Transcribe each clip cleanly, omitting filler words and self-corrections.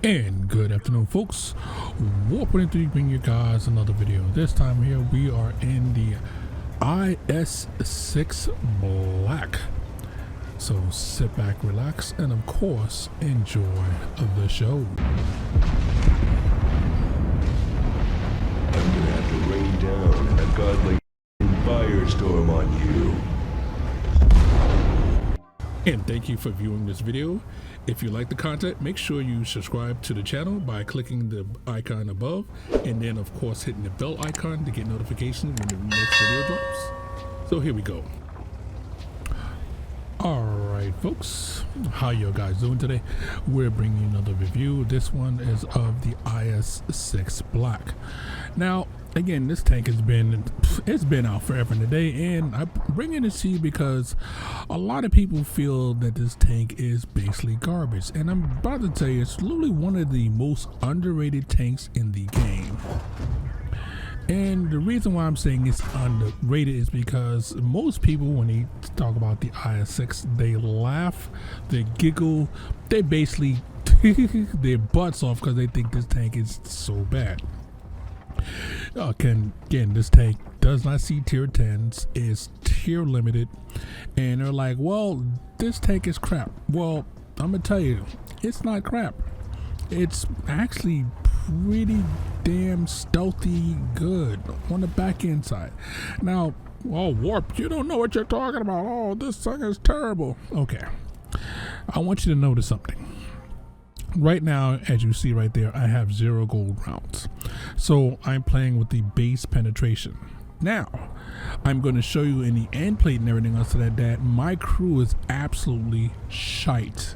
And good afternoon, folks. Warp103 bringing you guys another video. This time here we are in the is6 black. So sit back, relax, and of course enjoy the show. I'm gonna have to rain down a godly firestorm on you. And thank you for viewing this video. If you like the content, make sure you subscribe to the channel by clicking the icon above, and then of course hitting the bell icon to get notifications when the next video drops. So here we go. Alright folks, how you guys doing today? We're bringing another review. This one is of the is6 black. Now again, this tank it's been out forever and a day, and I'm bringing it to you because a lot of people feel that this tank is basically garbage, and I'm about to tell you it's literally one of the most underrated tanks in the game. And the reason why I'm saying it's underrated is because most people, when they talk about the is6, they laugh, they giggle, they basically their butts off because they think this tank is so bad. Again, this tank does not see tier 10s, is tier limited, and they're like, well, this tank is crap. Well, I'm gonna tell you, it's not crap. It's actually pretty damn stealthy good on the back end side. Now, oh, Warp, you don't know what you're talking about. Oh, this thing is terrible. Okay, I want you to notice something. Right now, as you see right there, I have 0 gold rounds. So I'm playing with the base penetration. Now, I'm going to show you in the end plate and everything else that my crew is absolutely shite.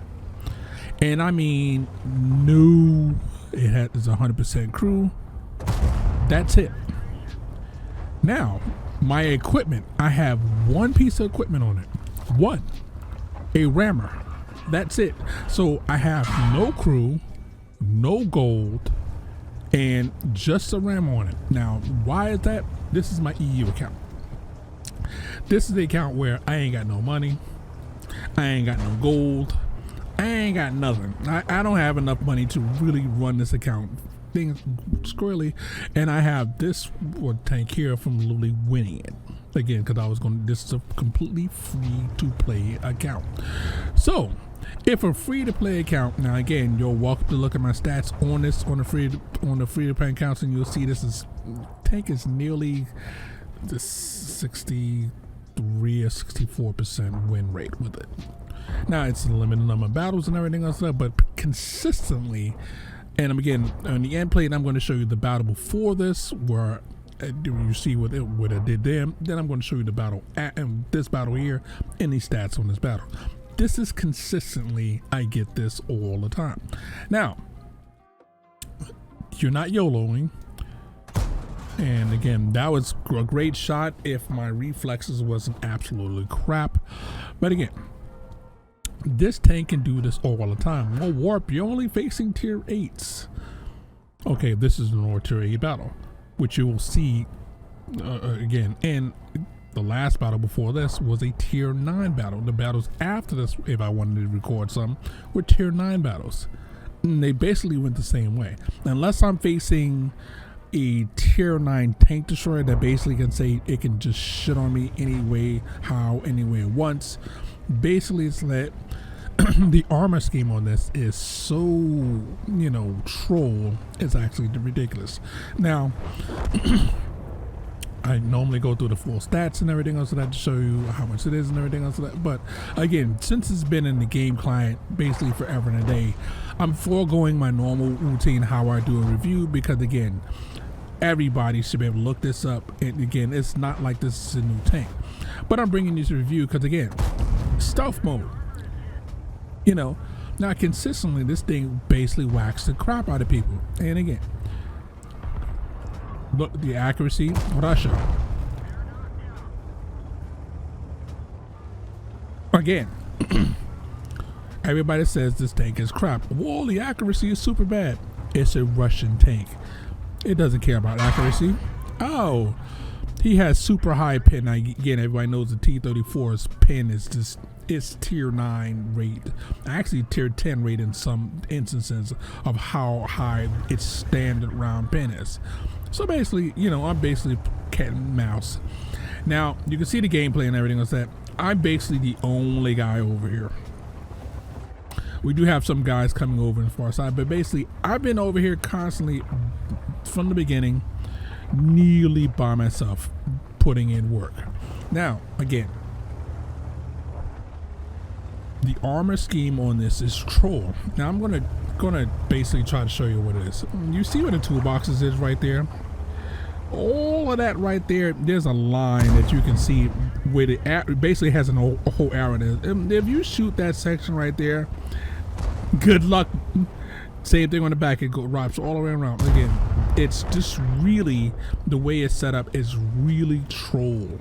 And I mean, no, it's 100% crew. That's it. Now, my equipment, I have one piece of equipment on it. One, a rammer. That's it. So I have no crew, no gold, and just a ram on it. Now, why is that? This is my EU account. This is the account where I ain't got no money, I ain't got no gold, I ain't got nothing. I don't have enough money to really run this account things squarely, and I have this tank here from literally winning it. Again, because I was going to, this is a completely free to play account. So if a free to play account, now again, you're welcome to look at my stats on this on the free to play accounts, and you'll see this is tank is nearly the 63 or 64% win rate with it. Now it's a limited number of battles and everything else, but consistently. And again, on the end plate, I'm going to show you the battle before this, where you see what I did there. Then I'm going to show you the battle and this battle here, and the stats on this battle. This is consistently, I get this all the time. Now, you're not YOLOing. And again, that was a great shot if my reflexes wasn't absolutely crap. But again, this tank can do this all the time. Well, Warp, you're only facing tier 8s. Okay, this is an all tier 8 battle, which you will see again. And the last battle before this was a tier 9 battle. The battles after this, if I wanted to record some, were tier 9 battles. And they basically went the same way. Unless I'm facing a tier 9 tank destroyer that basically can say it can just shit on me anyway, how, anyway it wants. Basically, it's that the armor scheme on this is so, you know, troll. It's actually ridiculous. Now, I normally go through the full stats and everything else of that to show you how much it is and everything else of that. But again, since it's been in the game client basically forever and a day, I'm foregoing my normal routine how I do a review, because again, everybody should be able to look this up. And again, it's not like this is a new tank, but I'm bringing this review because again, stealth mode. You know, now consistently this thing basically whacks the crap out of people. And again, look, the accuracy, what I show. Again, everybody says this tank is crap. Well, the accuracy is super bad. It's a Russian tank. It doesn't care about accuracy. Oh, he has super high pin. Now, again, everybody knows the T-34's pin is just, it's tier 9 rate, actually tier 10 rate in some instances of how high its standard round pin is. So basically, you know, I'm basically cat and mouse. Now, you can see the gameplay and everything else that I'm basically the only guy over here. We do have some guys coming over in the far side, but basically I've been over here constantly from the beginning, nearly by myself, putting in work. Now, again, the armor scheme on this is troll. Now I'm gonna basically try to show you what it is. You see what the toolboxes is right there? All of that right there, there's a line that you can see where it basically has a whole arrow there. If you shoot that section right there, good luck. Same thing on the back, it wraps all the way around. Again, it's just really, the way it's set up is really troll.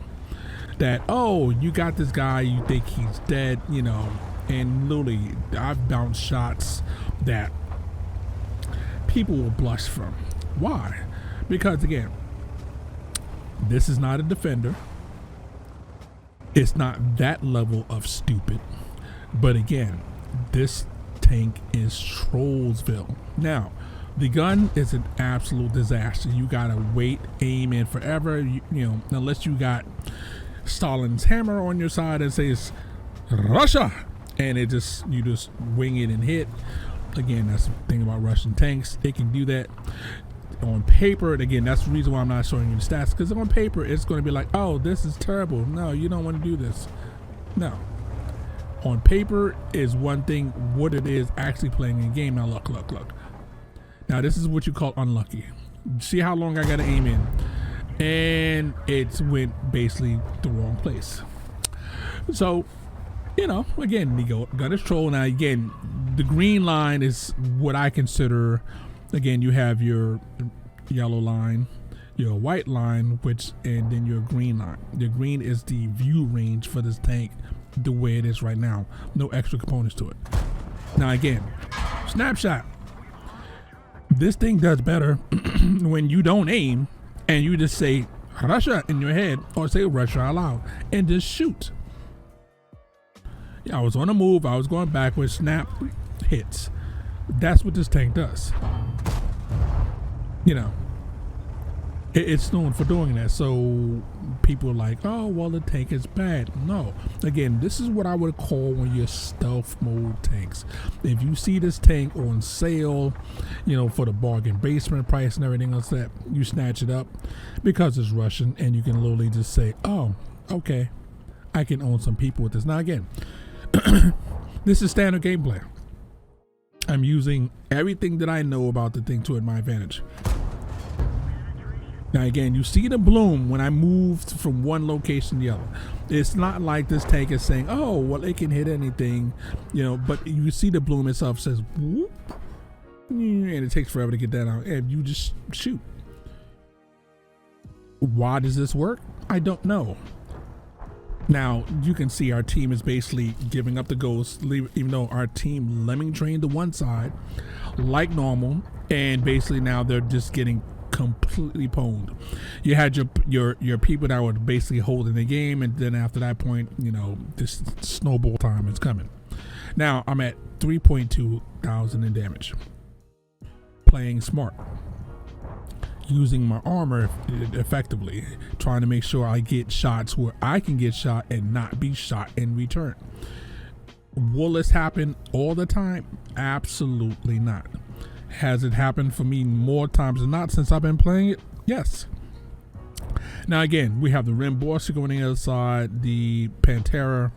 That, oh, you got this guy, you think he's dead, you know, and literally I've bounced shots that people will blush from. Why? Because again, this is not a defender. It's not that level of stupid. But again, this tank is Trollsville. Now, the gun is an absolute disaster. You gotta wait, aim in forever. You know, unless you got Stalin's hammer on your side and says Russia, and it just, you just wing it and hit. Again, that's the thing about Russian tanks. It can do that. On paper, again, that's the reason why I'm not showing you the stats, because on paper it's going to be like, oh, this is terrible. No, you don't want to do this. No. On paper is one thing, what it is actually playing in game. Now look. Now this is what you call unlucky. See how long I got to aim in, and it went basically the wrong place. So, you know, again, the gun is troll. Now again, the green line is what I consider. Again, you have your yellow line, your white line, and then your green line. The green is the view range for this tank the way it is right now. No extra components to it. Now again, snapshot. This thing does better when you don't aim and you just say Russia in your head, or say Russia out loud and just shoot. Yeah, I was on a move, I was going backwards, snap, hits. That's what this tank does. You know, it's known for doing that. So people are like, oh, well, the tank is bad. No, again, this is what I would call one of your stealth mode tanks. If you see this tank on sale, you know, for the bargain basement price and everything else, that you snatch it up because it's Russian, and you can literally just say, oh, okay, I can own some people with this. Now again, this is standard gameplay. I'm using everything that I know about the thing to my advantage. Now again, you see the bloom when I moved from one location to the other. It's not like this tank is saying, oh, well, it can hit anything, you know, but you see the bloom itself says, whoop, and it takes forever to get that out, and you just shoot. Why does this work? I don't know. Now, you can see our team is basically giving up the ghost, even though our team lemming trained to one side like normal, and basically now they're just getting completely pwned. You had your people that were basically holding the game, and then after that point, you know, this snowball time is coming. Now, I'm at 3.2 thousand in damage. Playing smart. Using my armor effectively, trying to make sure I get shots where I can get shot and not be shot in return. Will this happen all the time? Absolutely not. Has it happened for me more times than not since I've been playing it? Yes. Now again, we have the Rimborsa going on the other side, the Pantera,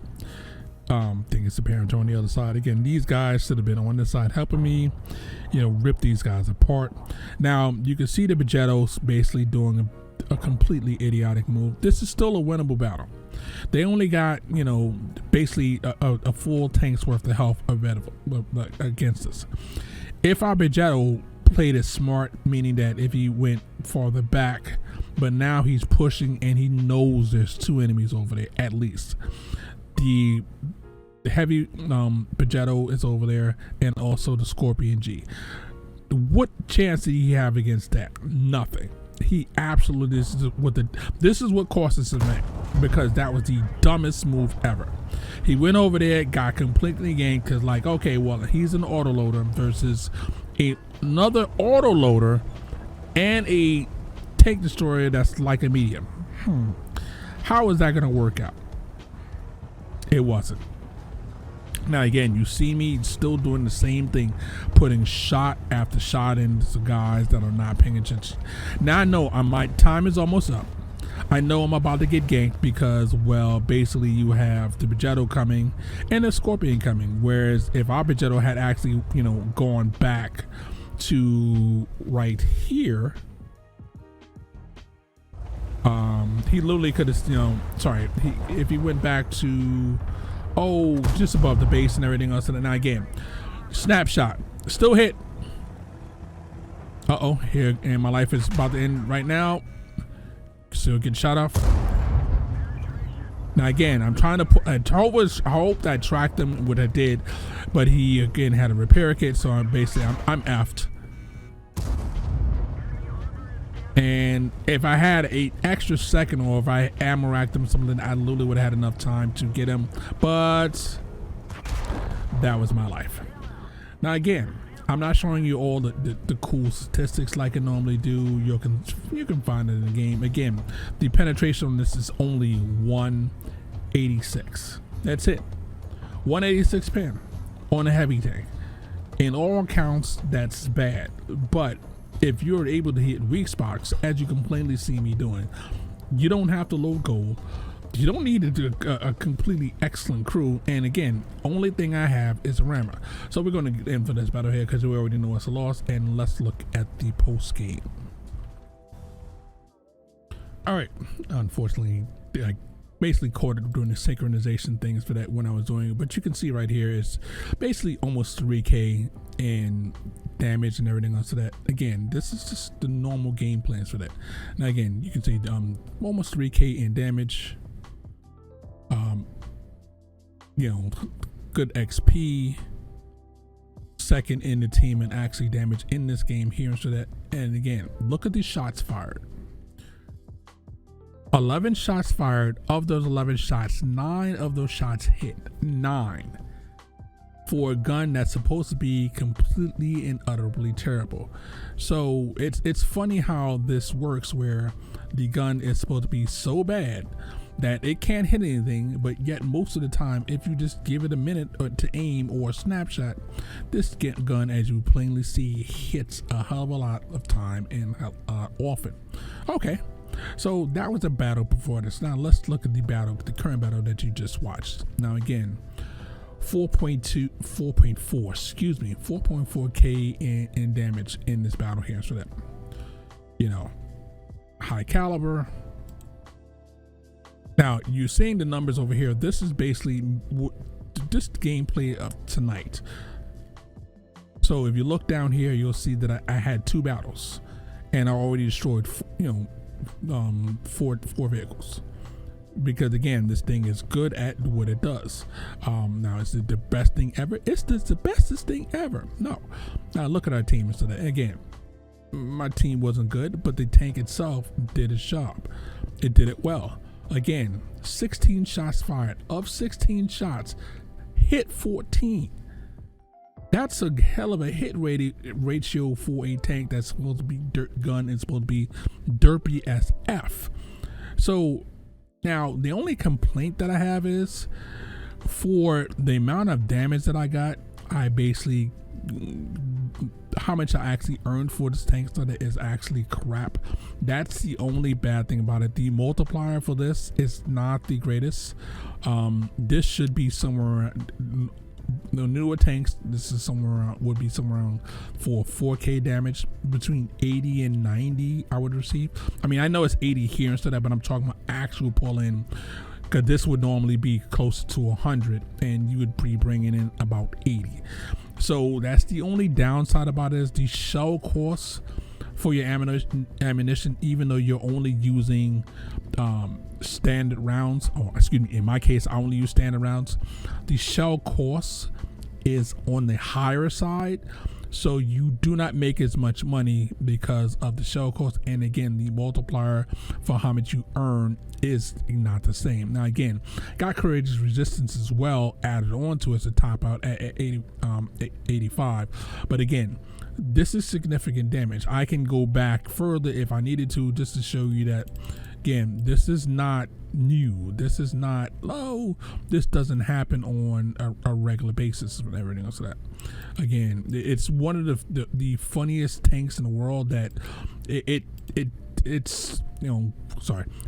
I think it's the Pantera on the other side. Again, these guys should have been on this side helping me, you know, rip these guys apart. Now you can see the Vegettos basically doing a completely idiotic move. This is still a winnable battle. They only got, you know, basically a full tank's worth of health available against us. If our Vegetto played it smart, meaning that if he went farther back, but now he's pushing and he knows there's two enemies over there at least. The heavy Vegetto is over there, and also the Scorpion G. What chance did he have against that? Nothing. He absolutely, this is what cost us his neck, because that was the dumbest move ever. He went over there, got completely ganked, because like, okay, well, he's an autoloader versus another autoloader and a tank destroyer that's like a medium. How is that gonna work out? It wasn't. Now again, you see me still doing the same thing, putting shot after shot into guys that are not paying attention. Now I know my time is almost up. I know I'm about to get ganked because, well, basically you have the Begetto coming and the Scorpion coming. Whereas if our Begetto had actually, you know, gone back to right here, he literally could have, you know, sorry, if he went back to, just above the base and everything else. And now again, snapshot, still hit. Here, and my life is about to end right now. Still getting shot off. Now again, I'm trying to put, I hope I tracked him, what I did, but he again had a repair kit, so I'm effed. And if I had an extra second, or if I ammo racked him something, I literally would have had enough time to get him, but that was my life. Now again, I'm not showing you all the cool statistics like I normally do. You can find it in the game. Again, the penetration on this is only 186. That's it. 186 pen on a heavy tank. In all accounts, that's bad. But if you're able to hit weak spots, as you can plainly see me doing, you don't have to load gold. You don't need to do a completely excellent crew. And again, only thing I have is a rammer. So we're going to get in for this battle here because we already know it's a loss. And let's look at the post game. All right. Unfortunately, I basically caught it doing the synchronization things for that when I was doing it. But you can see right here, it's basically almost 3K in damage and everything else. So that, again, this is just the normal game plans for that. Now again, you can see almost 3K in damage. You know, good XP, second in the team and actually damage in this game here. So that, and again, look at these shots fired. 11 shots fired. Of those 11 shots, 9 of those shots hit. 9 for a gun that's supposed to be completely and utterly terrible. So it's funny how this works, where the gun is supposed to be so bad that it can't hit anything, but yet most of the time, if you just give it a minute to aim or a snapshot, this gun, as you plainly see, hits a hell of a lot of time and often. Okay, so that was a battle before this. Now let's look at the current battle that you just watched. Now again, 4.4K in damage in this battle here. So that, you know, high caliber. Now you're seeing the numbers over here. This is basically this gameplay of tonight. So if you look down here, you'll see that I had 2 battles, and I already destroyed, you know, four vehicles. Because again, this thing is good at what it does. Now, is it the best thing ever? Is this the bestest thing ever? No. Now look at our team. So that, again, my team wasn't good, but the tank itself did its job. It did it well. Again, 16 shots fired. Of 16 shots, hit 14. That's a hell of a hit ratio for a tank that's supposed to be dirt gun and supposed to be derpy as F. So now the only complaint that I have is for the amount of damage that I got, I basically, how much I actually earned for this tank starter is actually crap. That's the only bad thing about it. The multiplier for this is not the greatest. This should be somewhere, the newer tanks, this is somewhere, would be somewhere around for 4K damage, between 80 and 90 I would receive. I mean, I know it's 80 here instead of that, but I'm talking about actual pull in, because this would normally be close to 100 and you would be bringing in about 80. So that's the only downside about it, is the shell cost for your ammunition, even though you're only using standard rounds, or excuse me, in my case I only use standard rounds. The shell cost is on the higher side, So you do not make as much money because of the shell cost, and again, the multiplier for how much you earn is not the same. Now again, got courageous resistance as well added on to it to top out at 85. But again, this is significant damage. I can go back further if I needed to, just to show you that again, this is not new. This is not, oh, this doesn't happen on a regular basis and everything else like that. Again, it's one of the funniest tanks in the world that it's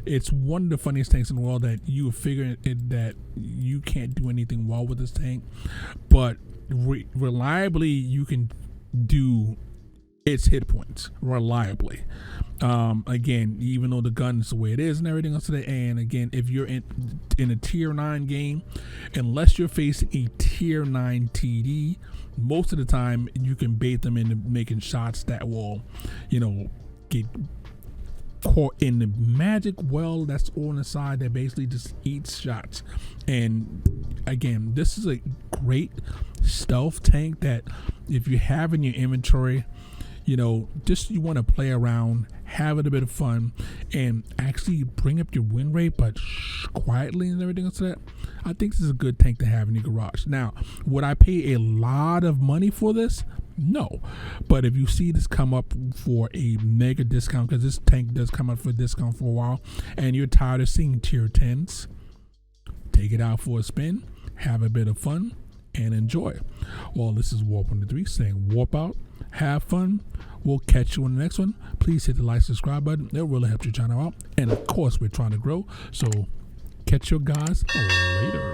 it's one of the funniest tanks in the world that you figure that you can't do anything well with this tank, but reliably you can do its hit points reliably. Again, even though the gun is the way it is and everything else today, and again, if you're in a tier 9 game, unless you're facing a tier 9 TD, most of the time you can bait them into making shots that will, get caught in the magic well that's on the side that basically just eats shots. And again, this is a great stealth tank that if you have in your inventory, just you want to play around, have it a bit of fun, and actually bring up your win rate, but quietly and everything else like that. I think this is a good tank to have in your garage. Now, would I pay a lot of money for this? No. But if you see this come up for a mega discount, because this tank does come up for a discount for a while, and you're tired of seeing tier 10s, take it out for a spin, have a bit of fun, and enjoy. Well, this is Warp103 saying warp out, have fun. We'll catch you on the next one. Please hit the like, subscribe button. It really helps your channel out. And of course, we're trying to grow. So catch you guys later.